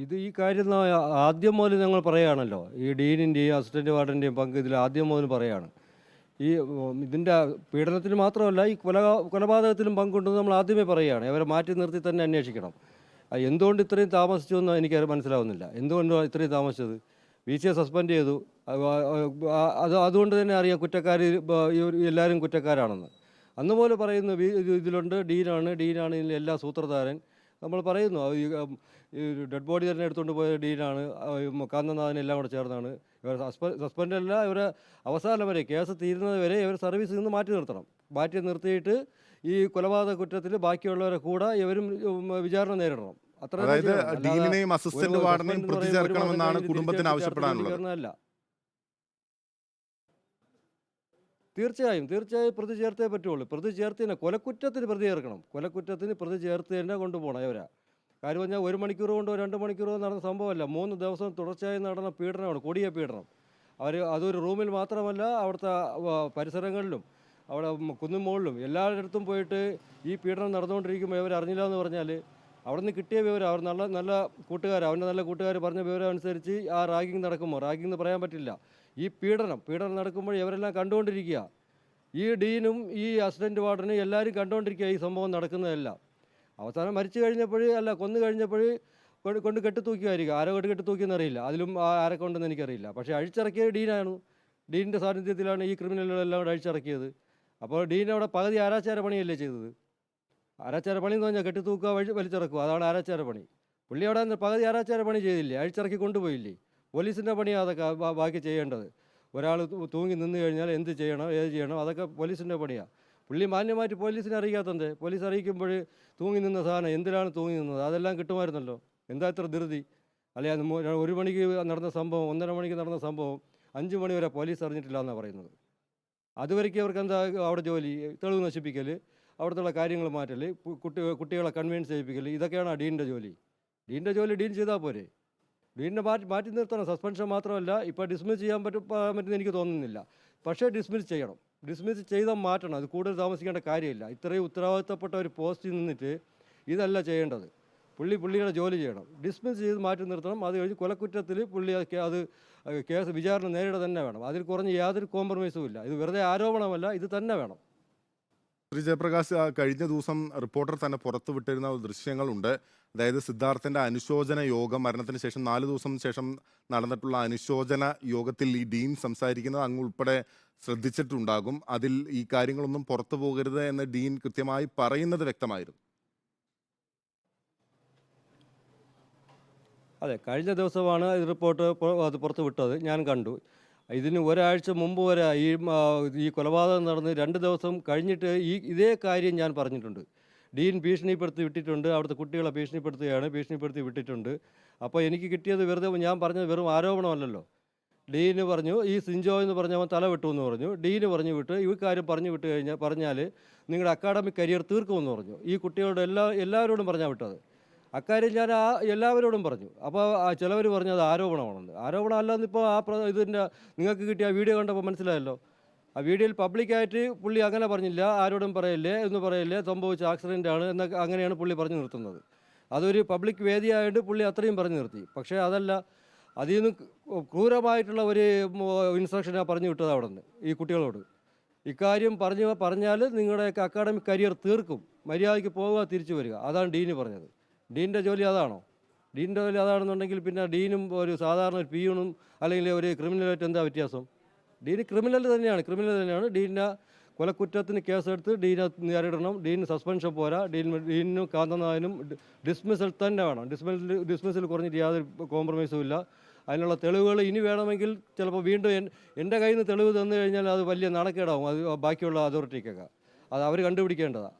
ഇത് ഈ കാര്യം ആദ്യം മുതൽ ഞങ്ങൾ പറയുകയാണല്ലോ. ഈ ഡീനിൻ്റെയും അസിസ്റ്റൻ്റ് വാർഡൻ്റെയും പങ്ക് ഇതിൽ ആദ്യം മുതൽ പറയുകയാണ്. ഇതിൻ്റെ പീഡനത്തിന് മാത്രമല്ല, ഈ കൊലപാതകത്തിലും പങ്കുണ്ടെന്ന് നമ്മൾ ആദ്യമേ പറയുകയാണ്. അവരെ മാറ്റി നിർത്തി തന്നെ അന്വേഷിക്കണം. എന്തുകൊണ്ട് ഇത്രയും താമസിച്ചു എന്ന് എനിക്ക് മനസ്സിലാവുന്നില്ല. എന്തുകൊണ്ടാണ് ഇത്രയും താമസിച്ചത്? VC സസ്പെൻഡ് ചെയ്തു. അതുകൊണ്ട് തന്നെ അറിയാം കുറ്റക്കാർ എല്ലാവരും കുറ്റക്കാരാണെന്ന്. അന്ന് പോലെ പറയുന്നു ഇതിലുണ്ട് ഡീനാണ് ഇതിൽ എല്ലാ സൂത്രധാരൻ. നമ്മൾ പറയുന്നു ഈ ഡെഡ് ബോഡി തന്നെ എടുത്തുകൊണ്ട് പോയ ഡീനാണ്, കാന്തനാഥൻ എല്ലാം കൂടെ ചേർന്നാണ്. ഇവർ സസ്പെൻഡല്ല, ഇവരെ അവസാനം വരെ കേസ് തീരുന്നത് വരെ ഇവർ സർവീസിൽ നിന്ന് മാറ്റി നിർത്തണം. മാറ്റി നിർത്തിയിട്ട് ഈ കൊലപാതക കുറ്റത്തിൽ ബാക്കിയുള്ളവരെ കൂടെ ഇവരും വിചാരണ നേരിടണം. അതായത് ഡീനിനെയും അസിസ്റ്റന്റ് വാർഡനെയും പ്രതി ചേർക്കണമെന്നാണ് കുടുംബത്തിന് ആവശ്യപ്പെടാനുള്ളത്. തീർച്ചയായും പ്രതി ചേർത്തേ പറ്റുള്ളൂ. പ്രതി ചേർത്ത് തന്നെ കൊലക്കുറ്റത്തിന് പ്രതി ചേർക്കണം. കൊലക്കുറ്റത്തിന് പ്രതി ചേർത്ത് തന്നെ കൊണ്ടുപോകണം ഇവരെ. കാര്യം പറഞ്ഞാൽ 1 മണിക്കൂർ കൊണ്ടോ 2 മണിക്കൂറോ നടന്ന സംഭവമല്ല. 3 ദിവസം തുടർച്ചയായി നടന്ന പീഡനമാണ്, കൊടിയ പീഡനം. അതൊരു റൂമിൽ മാത്രമല്ല, അവിടുത്തെ പരിസരങ്ങളിലും അവിടെ കുന്നും മുകളിലും എല്ലായിടത്തും പോയിട്ട് ഈ പീഡനം നടന്നുകൊണ്ടിരിക്കുമ്പോൾ ഇവർ അറിഞ്ഞില്ല എന്ന് പറഞ്ഞാൽ അവിടെ നിന്ന് കിട്ടിയ വിവരം, അവർ നല്ല കൂട്ടുകാർ, അവൻ്റെ നല്ല കൂട്ടുകാർ പറഞ്ഞ വിവരം അനുസരിച്ച് ആ റാഗിങ് നടക്കുമ്പോൾ, റാഗിങ് എന്ന് പറയാൻ പറ്റില്ല, ഈ പീഡനം നടക്കുമ്പോൾ ഇവരെല്ലാം കണ്ടുകൊണ്ടിരിക്കുക. ഈ ഡീനും ഈ അസിസ്റ്റൻ്റ് വാർഡനും എല്ലാവരും കണ്ടുകൊണ്ടിരിക്കുക ഈ സംഭവം നടക്കുന്നതെല്ലാം. അവസാനം മരിച്ചു കഴിഞ്ഞപ്പോൾ കൊന്നു കഴിഞ്ഞപ്പോൾ കൊണ്ട് കെട്ടിത്തൂക്കിയായിരിക്കും. ആരോ കെട്ടിത്തൂക്കിയെന്ന് അറിയില്ല, അതിലും ആരെ കൊണ്ടെന്ന് എനിക്കറിയില്ല. പക്ഷേ അഴിച്ചിറക്കിയത് ഡീനാണ്. ഡീനിൻ്റെ സാന്നിധ്യത്തിലാണ് ഈ ക്രിമിനലുകളെല്ലാം കൂടെ അഴിച്ചിറക്കിയത്. അപ്പോൾ ഡീൻ അവിടെ പകുതി ആരാച്ചാര പണിയല്ലേ ചെയ്തത്. ആരാച്ചാര പണി എന്ന് പറഞ്ഞാൽ കെട്ടിത്തൂക്കുക, വലിച്ചിറക്കുക, അതാണ് ആരാച്ചാര പണി. പുള്ളി അവിടെ പകുതി ആരാച്ചാര പണി ചെയ്തില്ലേ, അഴിച്ചിറക്കി കൊണ്ടുപോയില്ലേ. പോലീസിൻ്റെ പണിയാണ് അതൊക്കെ ബാക്കി ചെയ്യേണ്ടത്. ഒരാൾ തൂങ്ങി നിന്ന് കഴിഞ്ഞാൽ എന്ത് ചെയ്യണം, ഏത് ചെയ്യണം, അതൊക്കെ പോലീസിൻ്റെ പണിയാണ്. പുള്ളി മാന്യമായിട്ട് പോലീസിനെ അറിയിക്കാത്തത്. പോലീസ് അറിയിക്കുമ്പോൾ തൂങ്ങി നിന്ന സാധനം എന്തിനാണ് തൂങ്ങി നിന്നത് അതെല്ലാം കിട്ടുമായിരുന്നല്ലോ. എന്താ ഇത്ര ധൃതി? അല്ലെ 1 മണിക്ക് നടന്ന സംഭവം, 1:30 മണിക്ക് നടന്ന സംഭവം 5 മണി വരെ പോലീസ് അറിഞ്ഞിട്ടില്ല എന്നാണ് പറയുന്നത്. അതുവരയ്ക്ക് അവർക്ക് എന്താ അവിടെ ജോലി? തെളിവ് നശിപ്പിക്കൽ, അവിടുത്തെ കാര്യങ്ങൾ മാറ്റൽ, കുട്ടികളെ കൺവിൻസ് ചെയ്യിപ്പിക്കൽ, ഇതൊക്കെയാണ് ഡീനിൻ്റെ ജോലി. ഡീനിൻ്റെ ജോലി ഡീൻ ചെയ്താൽ പോരെ? ഡീനിനെ മാറ്റി നിർത്തണം. സസ്പെൻഷൻ മാത്രമല്ല, ഇപ്പോൾ ഡിസ്മിസ് ചെയ്യാൻ പറ്റുമെന്ന് എനിക്ക് തോന്നുന്നില്ല. പക്ഷേ ഡിസ്മിസ് ചെയ്യണം. ഡിസ്മിസ് ചെയ്താൽ മാറ്റണം. അത് കൂടുതൽ താമസിക്കേണ്ട കാര്യമില്ല. ഇത്രയും ഉത്തരവാദിത്തപ്പെട്ട ഒരു പോസ്റ്റിൽ നിന്നിട്ട് ഇതല്ല ചെയ്യേണ്ടത്. പുള്ളിയുടെ ജോലി ചെയ്യണം. ഡിസ്മിസ് ചെയ്ത് മാറ്റി നിർത്തണം. അത് കഴിഞ്ഞ് കൊലക്കുറ്റത്തിൽ പുള്ളി അത് കേസ് വിചാരണ നേരിടുക തന്നെ വേണം. അതിൽ കുറഞ്ഞ് യാതൊരു കോംപ്രമൈസും ഇല്ല. ഇത് വെറുതെ ആരോപണമല്ല, ഇത് തന്നെ വേണം. ശ്രീ ജയപ്രകാശ്, കഴിഞ്ഞ ദിവസം റിപ്പോർട്ടർ തന്നെ പുറത്തുവിട്ടിരുന്ന ദൃശ്യങ്ങളുണ്ട്. അതായത് സിദ്ധാർത്ഥന്റെ അനുശോചന യോഗം, മരണത്തിന് ശേഷം 4 ദിവസം ശേഷം നടന്നിട്ടുള്ള അനുശോചന യോഗത്തിൽ ഈ ഡീൻ സംസാരിക്കുന്നത് അങ്ങ് ഉൾപ്പെടെ ശ്രദ്ധിച്ചിട്ടുണ്ടാകും. അതിൽ ഈ കാര്യങ്ങളൊന്നും പുറത്തു പോകരുത് എന്ന് ഡീൻ കൃത്യമായി പറയുന്നത് വ്യക്തമായിരുന്നു. അതെ, കഴിഞ്ഞ ദിവസമാണ് റിപ്പോർട്ട് അത് പുറത്ത് വിട്ടത്, ഞാൻ കണ്ടു. ഇതിന് ഒരാഴ്ച മുമ്പ് വരെ ഈ കൊലപാതകം നടന്ന് 2 ദിവസം കഴിഞ്ഞിട്ട് ഇതേ കാര്യം ഞാൻ പറഞ്ഞിട്ടുണ്ട്. ഡീൻ ഭീഷണിപ്പെടുത്തി വിട്ടിട്ടുണ്ട്, അവിടുത്തെ കുട്ടികളെ ഭീഷണിപ്പെടുത്തി വിട്ടിട്ടുണ്ട്. അപ്പോൾ എനിക്ക് കിട്ടിയത് ഞാൻ പറഞ്ഞത് വെറും ആരോപണമല്ലല്ലോ. ഡീന് പറഞ്ഞു ഈ സിഞ്ചോ എന്ന് പറഞ്ഞവൻ തല വെട്ടു എന്ന് പറഞ്ഞു. ഡീന് പറഞ്ഞു വിട്ട് ഈ കാര്യം പറഞ്ഞാൽ നിങ്ങളുടെ അക്കാഡമിക് കരിയർ തീർക്കുമെന്ന് പറഞ്ഞു. ഈ കുട്ടികളുടെ എല്ലാവരോടും പറഞ്ഞാൽ വിട്ടത്. അക്കാര്യം ഞാൻ എല്ലാവരോടും പറഞ്ഞു. അപ്പോൾ ചിലവർ പറഞ്ഞു അത് ആരോപണമാണെന്ന്. ആരോപണം അല്ലെന്നിപ്പോൾ ഇതിൻ്റെ നിങ്ങൾക്ക് കിട്ടിയ ആ വീഡിയോ കണ്ടപ്പോൾ മനസ്സിലായല്ലോ. ആ വീഡിയോയിൽ പബ്ലിക്കായിട്ട് പുള്ളി അങ്ങനെ പറഞ്ഞില്ല, ആരോടും പറയില്ലേ എന്ന് പറയില്ലേ, സംഭവിച്ച ആക്സിഡൻ്റാണ് എന്നൊക്കെ അങ്ങനെയാണ് പുള്ളി പറഞ്ഞു നിർത്തുന്നത്. അതൊരു പബ്ലിക് വേദിയായിട്ട് പുള്ളി അത്രയും പറഞ്ഞു നിർത്തി. പക്ഷേ അതല്ല, അതിൽ നിന്ന് ക്രൂരമായിട്ടുള്ള ഒരു ഇൻസ്ട്രക്ഷനാണ് പറഞ്ഞു വിട്ടത് അവിടെ നിന്ന് ഈ കുട്ടികളോട്. ഇക്കാര്യം പറഞ്ഞാൽ നിങ്ങളുടെയൊക്കെ അക്കാഡമിക് കരിയർ തീർക്കും, മര്യാദയ്ക്ക് പോവുക, തിരിച്ചു വരിക. അതാണ് ഡീന് പറഞ്ഞത്. ഡീനിൻ്റെ ജോലി അതാണോ? ഡീനിൻ്റെ ജോലി അതാണെന്നുണ്ടെങ്കിൽ പിന്നെ ഡീനും ഒരു സാധാരണ ഒരു പിയൂണും അല്ലെങ്കിൽ ഒരു ക്രിമിനലായിട്ട് എന്താ വ്യത്യാസം? ഡീന് ക്രിമിനൽ തന്നെയാണ്. ഡീനിനെ കൊലക്കുറ്റത്തിന് കേസെടുത്ത് ഡീനെ നേരിടണം. ഡീന് സസ്പെൻഷൻ പോരാ. ഡീനും കാന്തനാഥനും ഡിസ്മിസൽ തന്നെ വേണം. ഡിസ്മിസൽ കുറഞ്ഞിട്ട് യാതൊരു കോംപ്രമൈസും ഇല്ല. അതിനുള്ള തെളിവുകൾ ഇനി വേണമെങ്കിൽ ചിലപ്പോൾ വീണ്ടും എൻ്റെ കയ്യിൽ നിന്ന് തെളിവ് തന്നു കഴിഞ്ഞാൽ അത് വലിയ നാണക്കേടാവും. അത് ബാക്കിയുള്ള അതോറിറ്റിക്കൊക്കെ അത് അവർ കണ്ടുപിടിക്കേണ്ടതാണ്.